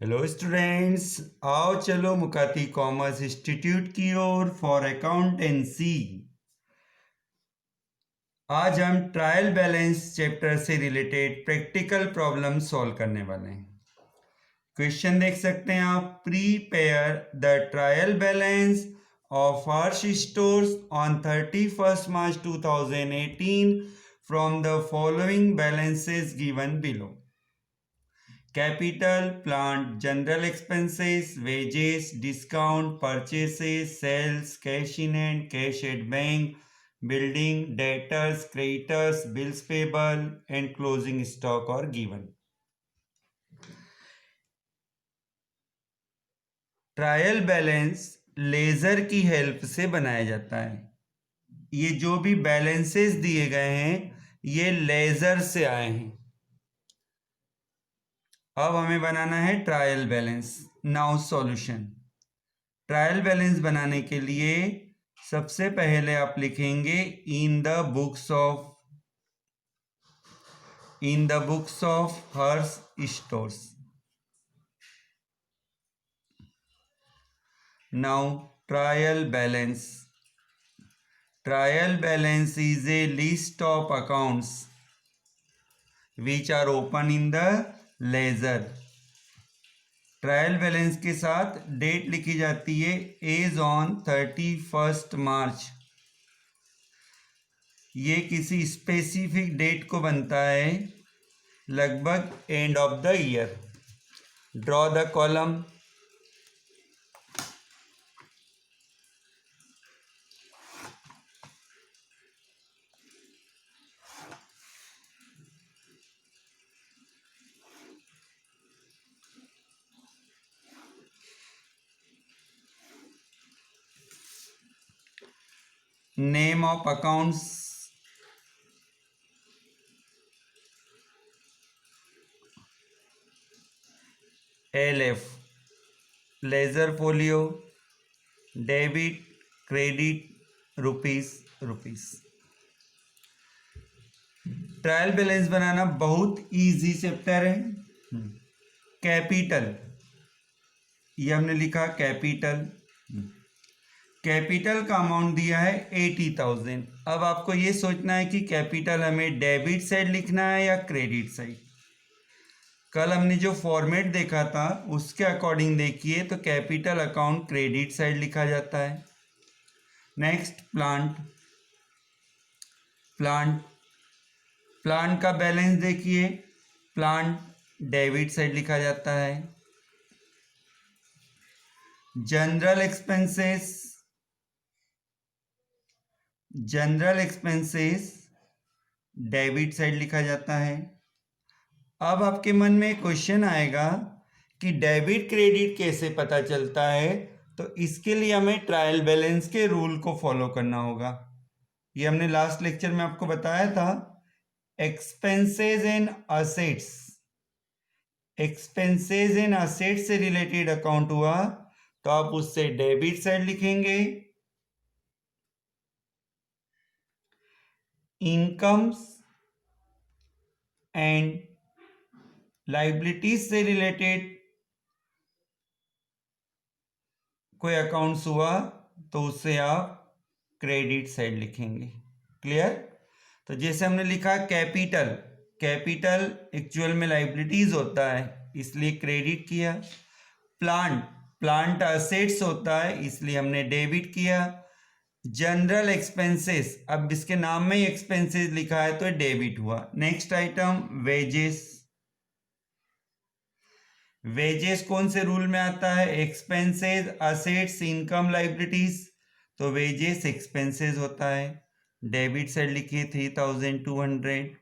Hello students, आओ चलो Mukati commerce institute की ओर फॉर अकाउंटेंसी। आज हम ट्रायल बैलेंस चैप्टर से रिलेटेड प्रैक्टिकल प्रॉब्लम सॉल्व करने वाले हैं। क्वेश्चन देख सकते हैं आप। Prepare the trial balance of Harsh stores on 31st March 2018 from the following balances given below. Capital, plant, general expenses, wages, discount, purchases, sales, cash in hand, cash at bank, building, debtors, creditors, bills payable, and closing stock are given. Trial balance ledger की help से बनाया जाता है। ये जो भी balances दिए गए हैं ये लेजर से आए हैं। अब हमें बनाना है trial balance. Now solution. Trial balance बनाने के लिए सबसे पहले आप लिखेंगे in the books of Harsh stores. Now trial balance is a list of accounts which are open in the ledger. Trial balance के साथ डेट लिखी जाती है एज ऑन 31st March। ये किसी स्पेसिफिक डेट को बनता है, लगभग end of the year. Draw the column. Name of accounts, LF, ledger folio, debit, credit, rupees. Trial balance बनाना बहुत इजी चैप्टर है। कैपिटल, ये हमने लिखा कैपिटल का अमाउंट दिया है 80,000। अब आपको ये सोचना है कि कैपिटल हमें डेबिट साइड लिखना है या क्रेडिट साइड। कल हमने जो फॉर्मेट देखा था उसके अकॉर्डिंग देखिए तो कैपिटल अकाउंट क्रेडिट साइड लिखा जाता है। नेक्स्ट प्लांट का बैलेंस देखिए, प्लांट डेबिट साइड लिखा जाता है। जनरल एक्सपेंसेस डेबिट साइड लिखा जाता है। अब आपके मन में क्वेश्चन आएगा कि डेबिट क्रेडिट कैसे पता चलता है, तो इसके लिए हमें ट्रायल बैलेंस के रूल को फॉलो करना होगा। ये हमने लास्ट लेक्चर में आपको बताया था। एक्सपेंसेस एंड असेट्स से रिलेटेड अकाउंट हुआ तो आप उससे डेबिट साइड लिखेंगे। इनकम्स एंड लाइबिलिटीज से रिलेटेड कोई अकाउंट्स हुआ तो उससे आप क्रेडिट साइड लिखेंगे। क्लियर? तो जैसे हमने लिखा कैपिटल एक्चुअल में लाइबिलिटीज होता है इसलिए क्रेडिट किया। प्लांट असेट्स होता है इसलिए हमने डेबिट किया। जनरल एक्सपेंसेस, अब इसके नाम में ही एक्सपेंसेस लिखा है तो डेबिट हुआ। नेक्स्ट आइटम वेजेस कौन से रूल में आता है? एक्सपेंसेस, असेट्स, इनकम, लाइबिलिटीज, तो वेजेस एक्सपेंसेस होता है। डेबिट साइड लिखिए 3,200।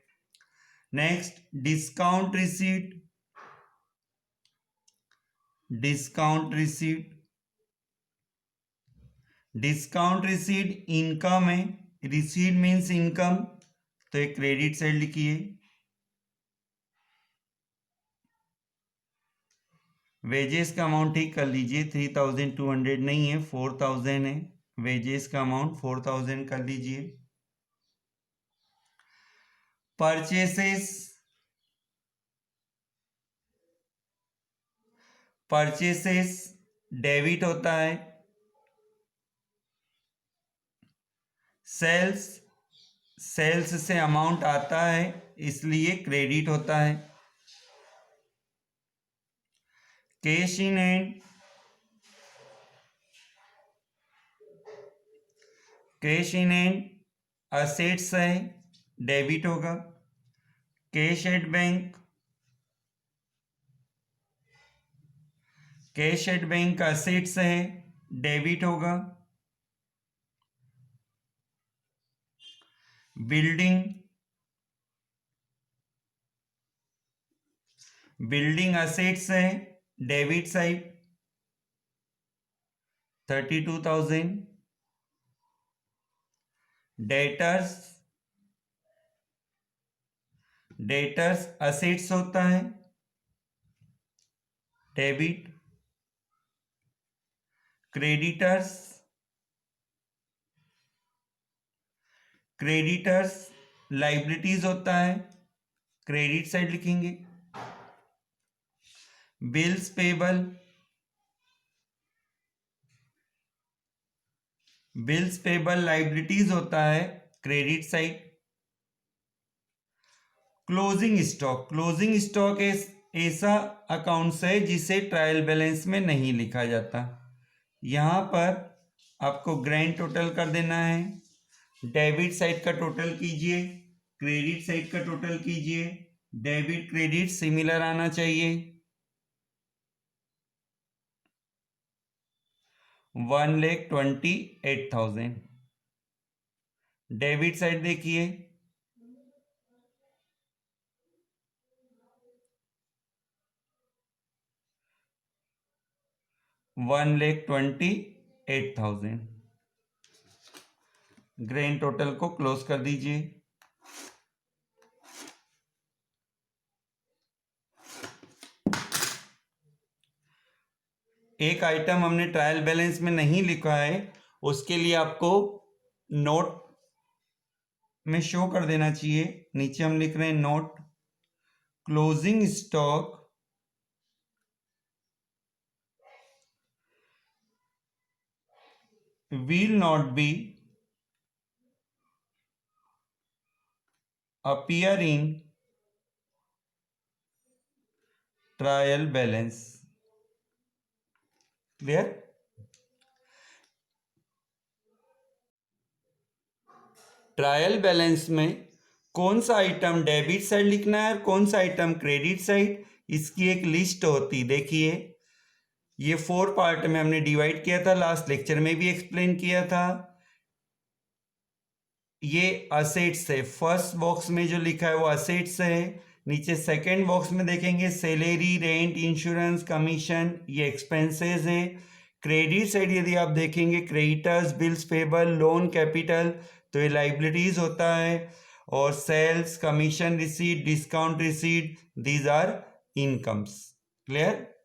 नेक्स्ट डिस्काउंट रिसीट इनकम है, रिसीट मीन्स इनकम, तो एक क्रेडिट साइड लिखिए। वेजेस का अमाउंट ठीक कर लीजिए, 3,200 नहीं है 4,000 है। वेजेस का अमाउंट 4,000 कर लीजिए। परचेसेस डेबिट होता है, सेल्स से अमाउंट आता है इसलिए क्रेडिट होता है, कैश इन हैंड असेट्स है, डेबिट होगा, कैश एट बैंक असेट्स है, डेबिट होगा, बिल्डिंग असेट्स है, डेबिट साइड 32,000, डेटर्स असेट्स होता है, डेबिट, क्रेडिटर्स लाइबिलिटीज होता है, क्रेडिट साइड लिखेंगे, बिल्स पेबल लाइबिलिटीज होता है, क्रेडिट साइड, क्लोजिंग स्टॉक ऐसा अकाउंट्स है जिसे ट्रायल बैलेंस में नहीं लिखा जाता। यहाँ पर आपको ग्रैंड टोटल कर देना है, डेबिट साइड का टोटल कीजिए, क्रेडिट साइड का टोटल कीजिए, डेबिट क्रेडिट सिमिलर आना चाहिए, 1,28,000। डेबिट साइड देखिए, 1,28,000। ग्रैंड टोटल को क्लोज कर दीजिए। एक आइटम हमने ट्रायल बैलेंस में नहीं लिखा है, उसके लिए आपको नोट में शो कर देना चाहिए। नीचे हम लिख रहे हैं note, closing stock will not be appear in trial balance। Clear? Trial balance में कौन सा आइटम डेबिट साइड लिखना है और कौन सा आइटम क्रेडिट साइड, इसकी एक लिस्ट होती। देखिए ये 4 पार्ट में हमने डिवाइड किया था, लास्ट लेक्चर में भी एक्सप्लेन किया था। ये असेट्स है, फर्स्ट बॉक्स में जो लिखा है वो असेट्स है। नीचे सेकंड बॉक्स में देखेंगे सैलरी, रेंट, इंश्योरेंस, कमीशन, ये एक्सपेंसेस है। क्रेडिट साइड यदि आप देखेंगे creditors, bills payable, loan, capital, तो ये लाइबिलिटीज होता है। और sales, commission receipt, discount receipt, these are incomes. Clear?